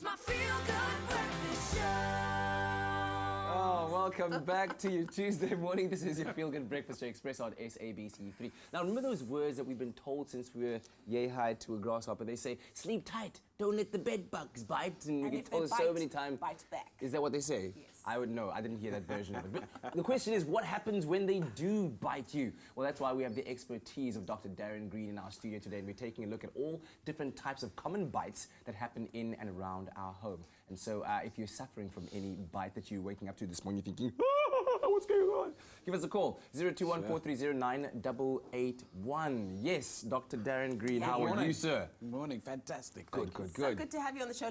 my feel-good breakfast show. Oh, welcome back to your Tuesday morning. This is your feel-good breakfast show, Expresso on SABC3. Now, remember those words that we've been told since we were yay-high to a grasshopper? They say, sleep tight, don't let the bedbugs bite. And we get told so many times. Bite back. Is that what they say? Yes. I would know. I didn't hear that version of it. But the question is, what happens when they do bite you? Well, that's why we have the expertise of Dr. Darren Green in our studio today, and we're taking a look at all different types of common bites that happen in and around our home. And so if you're suffering from any bite that you're waking up to this morning, you're thinking, what's going on? Give us a call, 021-430-9881. Yes, Dr. Darren Green, how are you, sir? Good morning, fantastic. Good. So good to have you on the show.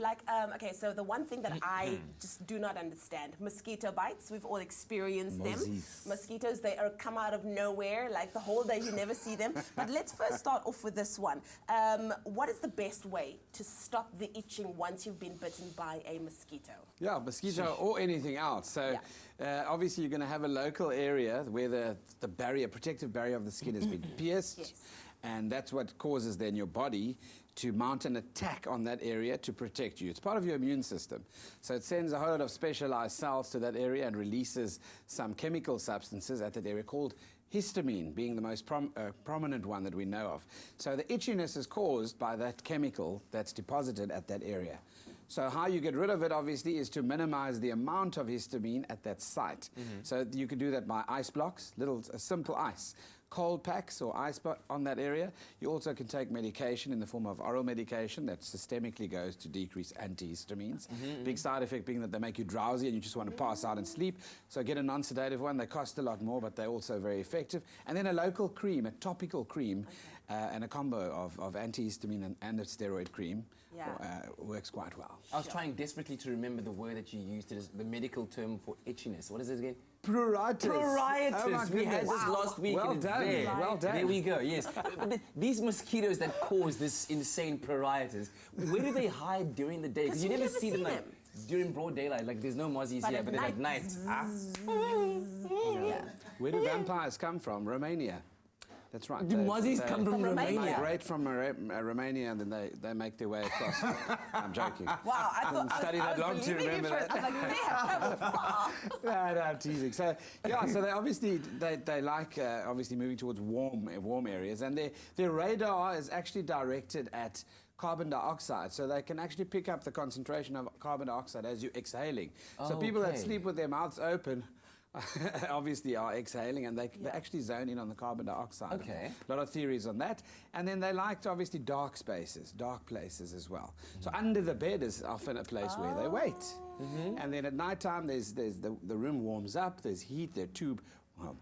Okay, so the one thing that I just do not understand, mosquito bites, we've all experienced them. Mosquitoes, they come out of nowhere, like the whole day you never see them. But let's first start off with this one. What is the best way to stop the itching once you've been bitten by a mosquito? Yeah, mosquito or anything else. So obviously you're going to have a local area where the protective barrier of the skin has been pierced. Yes. And that's what causes then your body to mount an attack on that area to protect you. It's part of your immune system. So it sends a whole lot of specialized cells to that area and releases some chemical substances at that area called histamine, being the most prominent one that we know of. So the itchiness is caused by that chemical that's deposited at that area. So how you get rid of it, obviously, is to minimize the amount of histamine at that site. So you can do that by ice blocks, a simple ice. Cold packs or ice on that area. You also can take medication in the form of oral medication that systemically goes to decrease antihistamines. Big side effect being that they make you drowsy and you just want to pass out and sleep. So get a non-sedative one. They cost a lot more, but they're also very effective. And then a local cream, a topical cream, and a combo of antihistamine and a steroid cream works quite well. I was trying desperately to remember the word that you used, the medical term for itchiness. What is it again? Pruritus. Pruritus. We had this last week. Well done. Well done. There we go, yes. These mosquitoes that cause this insane pruritus, where do they hide during the day? Because you never see them during broad daylight. Like there's no mozzies here, but then at night. Where do vampires come from? Romania. That's right. Do mozzies come from Romania? Migrate from Romania and then they make their way across. I'm joking. Wow, I thought studied that long to remember that. I was like, they have traveled far. No, I'm teasing. So yeah, so they obviously like obviously moving towards warm areas, and their radar is actually directed at carbon dioxide, so they can actually pick up the concentration of carbon dioxide as you're exhaling. So people that sleep with their mouths open obviously are exhaling, and they actually zone in on the carbon dioxide. Okay. A lot of theories on that. And then they like obviously dark spaces, dark places as well. So under the bed is often a place where they wait. And then at night time, the room warms up, there's heat, there are two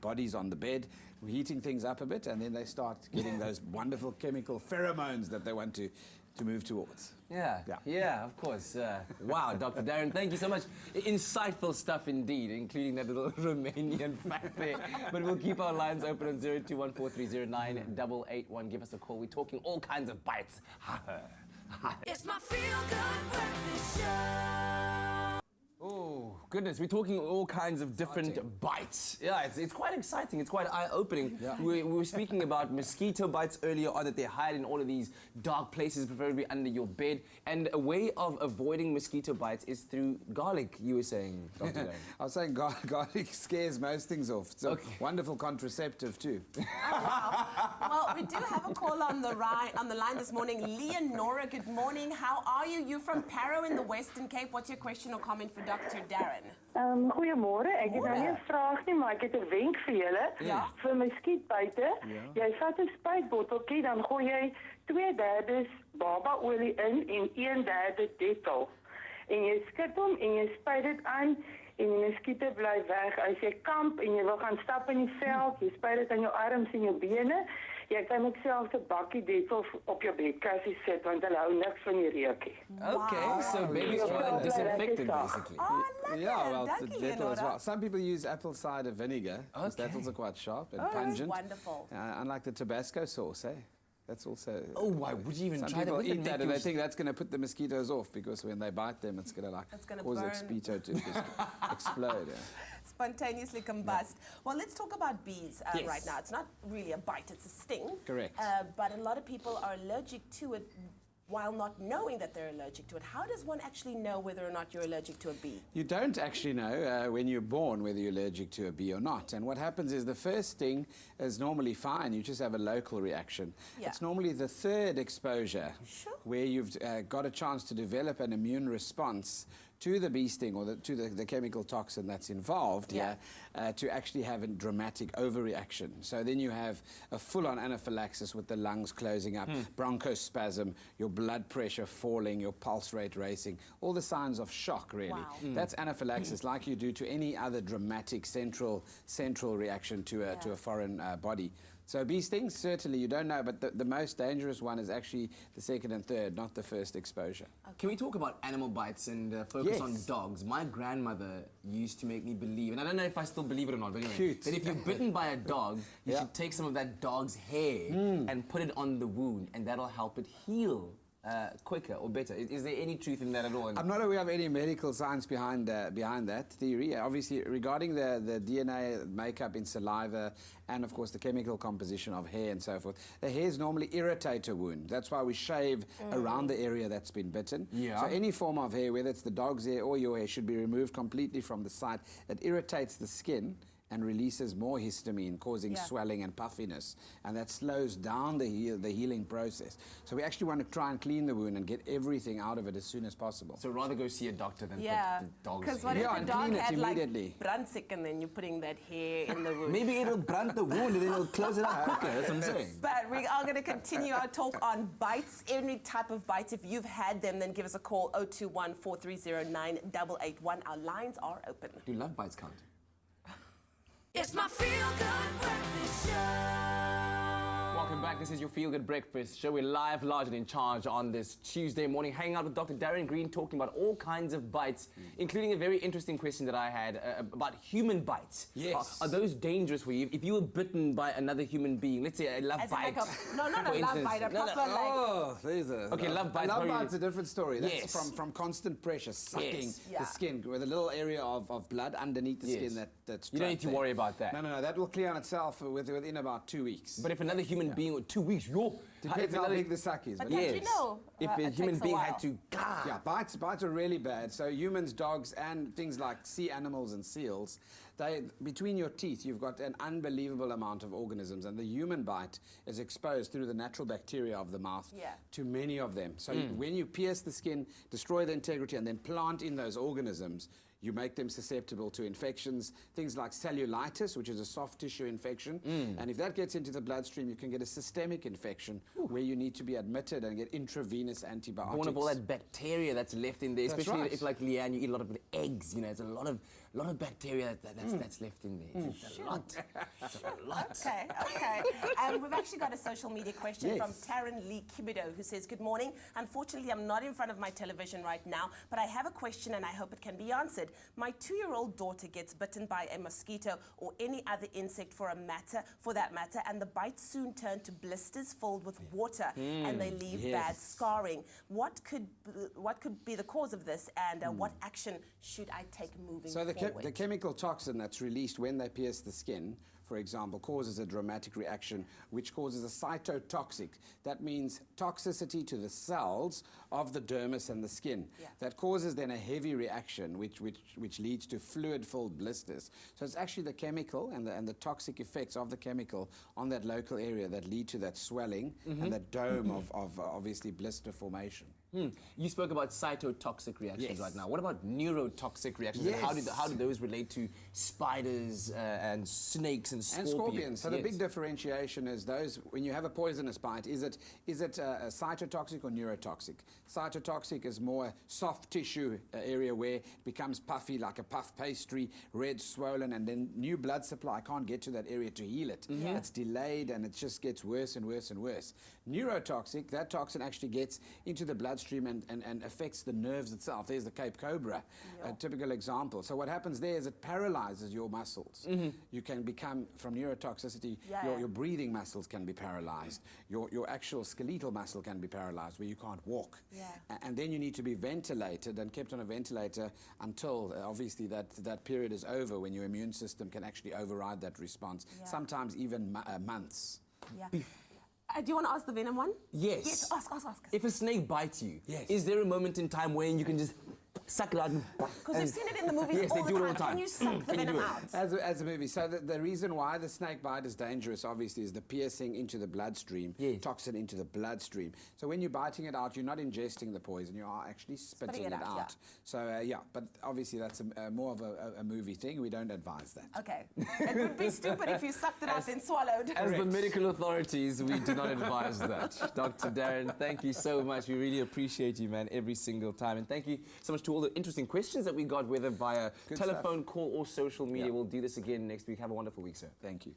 bodies on the bed, heating things up a bit, and then they start getting those wonderful chemical pheromones that they want to move towards. Yeah, of course. Wow, Dr. Darren, thank you so much. Insightful stuff indeed, including that little Romanian fact there. But we'll keep our lines open on 021-430-9881. Give us a call. We're talking all kinds of bites. It's my feel-good breakfast show. Oh, goodness, we're talking all kinds of different bites. Yeah, it's quite exciting. It's quite eye-opening. We were speaking about mosquito bites earlier on, that they hide in all of these dark places, preferably under your bed. And a way of avoiding mosquito bites is through garlic, you were saying, Dr. Darren. I was saying garlic scares most things off. It's a wonderful contraceptive too. Oh, wow. Well, we do have a call on the line this morning. Leonora, good morning. How are you? You're from Parow in the Western Cape. What's your question or comment for Dr. Darren? Goeiemôre. Ek het nou nie 'n vraag nie, maar ek het 'n wenk vir julle. Vir muskietbyte. Jy vat 'n spuitbotteltjie, dan gooi jy 2/3 babaolie in en 1/3 Dettol. En jy skud hom en jy spuit dit aan en die muskiete bly weg. As jy kamp en jy wil gaan stap in die veld, jy spuit dit aan jou arms en jou bene. Jy kan ook selfs 'n bakkie Dettol op jou bedkassie sit, want hulle hou niks van die reukie. Okay, so maybe it's for a disinfectant, basically. Oh, lekker. Yeah, well, Dankie, Dettol as Leonora. well. Some people use apple cider vinegar, because Dettol's are quite sharp and pungent. Wonderful. Unlike the Tabasco sauce, eh? That's also... Oh, why would you even some try that? people eat that and they think that's going to put the mosquitoes off, because when they bite them, it's going to cause the mosquito to just explode. Yeah. Spontaneously combust. Well, let's talk about bees right now. It's not really a bite, it's a sting. Correct. But a lot of people are allergic to it while not knowing that they're allergic to it. How does one actually know whether or not you're allergic to a bee? You don't actually know when you're born whether you're allergic to a bee or not. And what happens is the first sting is normally fine. You just have a local reaction. Yeah. It's normally the third exposure Sure. where you've got a chance to develop an immune response to the bee sting or to the chemical toxin that's involved Yeah. here to actually have a dramatic overreaction. So then you have a full-on anaphylaxis with the lungs closing up, bronchospasm, your blood pressure falling, your pulse rate racing, all the signs of shock, really. Wow. That's anaphylaxis like you do to any other dramatic central reaction to a foreign body. So bee stings, certainly you don't know, but the most dangerous one is actually the second and third, not the first exposure. Can we talk about animal bites and focus Yes. on dogs? My grandmother used to make me believe, and I don't know if I still believe it or not, but anyway, Cute. that if you're bitten by a dog, you Yeah. should take some of that dog's hair and put it on the wound, and that'll help it heal quicker or better. Is there any truth in that at all? I'm not aware of any medical science behind that theory. Obviously, regarding the DNA makeup in saliva and, of course, the chemical composition of hair and so forth, the hairs normally irritate a wound. That's why we shave around the area that's been bitten. Yeah. So any form of hair, whether it's the dog's hair or your hair, should be removed completely from the site. It irritates the skin and releases more histamine, causing swelling and puffiness. And that slows down the healing process. So we actually want to try and clean the wound and get everything out of it as soon as possible. So rather go see a doctor than Yeah, put the dog's because hair. what if Yeah, the and dog clean it had like immediately. brandsick and then you're putting that hair in the wound? Maybe it'll brunt the wound and then it'll close it up quicker. That's what I'm saying. But we are going to continue our talk on bites, any type of bites. If you've had them, then give us a call, 021 430 9881. Our lines are open. Do love bites count? It's my feel-good breakfast show. Welcome back. This is your Feel Good Breakfast show. We're live, large and in charge on this Tuesday morning, hanging out with Dr. Darren Green, talking about all kinds of bites, including a very interesting question that I had about human bites. Yes. Are those dangerous for you? If you were bitten by another human being, let's say a love As in bite. like a, no, not for a love instance. bite, a No, no. proper like... Oh, there's a... Okay, love bites. Love probably- bite's a different story. That's Yes. from constant pressure, sucking Yes. Yeah. the skin with a little area of blood underneath the Yes. skin that's You don't need to trapped there. worry about that. No, that will clear on itself within about 2 weeks. But if another human being, or 2 weeks, yo. Depends how big the suck is. But but don't yes. you know? If a it human takes a being while. had to, Yeah, bites are really bad. So humans, dogs, and things like sea animals and seals, between your teeth, you've got an unbelievable amount of organisms, and the human bite is exposed through the natural bacteria of the mouth to many of them. So when you pierce the skin, destroy the integrity, and then plant in those organisms, you make them susceptible to infections, things like cellulitis, which is a soft tissue infection. And if that gets into the bloodstream, you can get a systemic infection where you need to be admitted and get intravenous antibiotics. born of all that bacteria that's left in there, That's especially right. if, like Leanne, you eat a lot of eggs. You know, it's a lot of bacteria that's left in there. It's a lot. It's a lot. Okay. We've actually got a social media question from Taryn Lee Kibido, who says, "Good morning. Unfortunately, I'm not in front of my television right now, but I have a question and I hope it can be answered. My 2-year-old daughter gets bitten by a mosquito or any other insect for that matter, and the bites soon turn to blisters filled with water, and they leave bad scarring. What could be the cause of this, and what action should I take moving So forward?" the chemical toxin that's released when they pierce the skin, for example, causes a dramatic reaction which causes a cytotoxic. That means toxicity to the cells of the dermis and the skin. That causes then a heavy reaction which leads to fluid-filled blisters. So it's actually the chemical and the toxic effects of the chemical on that local area that lead to that swelling and that dome of obviously blister formation. You spoke about cytotoxic reactions Yes. right now. What about neurotoxic reactions? And Yes. how do those relate to spiders and snakes and scorpions? And scorpions. So the Yes. big differentiation is those, when you have a poisonous bite, is it a cytotoxic or neurotoxic? Cytotoxic is more a soft tissue area where it becomes puffy, like a puff pastry, red, swollen, and then new blood supply can't get to that area to heal it. It's delayed and it just gets worse and worse and worse. Neurotoxic, that toxin actually gets into the bloodstream and affects the nerves itself. There's the Cape Cobra, a typical example. So what happens there is it paralyzes your muscles. You can become, from neurotoxicity, your breathing muscles can be paralyzed. Your actual skeletal muscle can be paralyzed where you can't walk. And then you need to be ventilated and kept on a ventilator until obviously that period is over, when your immune system can actually override that response, sometimes even months. Do you want to ask the venom one? Yes. Yes, ask. If a snake bites you, Yes. is there a moment in time when you can just suck it out? Because we've seen it in the movies Yes, all they do it all the the time. time. Can you suck the Can you venom do it? out? As a movie. So the reason why the snake bite is dangerous, obviously, is the piercing into the bloodstream, Yes. toxin into the bloodstream. So when you're biting it out, you're not ingesting the poison, you are actually spitting it out. yeah. So, but obviously that's more of a movie thing. We don't advise that. Okay. It would be stupid if you sucked it out and swallowed. As the medical authorities, we do not advise that. Dr. Darren, thank you so much. We really appreciate you, man, every single time. And thank you so much to all the interesting questions that we got, whether via Good telephone stuff. call or social media. Yeah. We'll do this again next week. Have a wonderful week, sir. Thank you.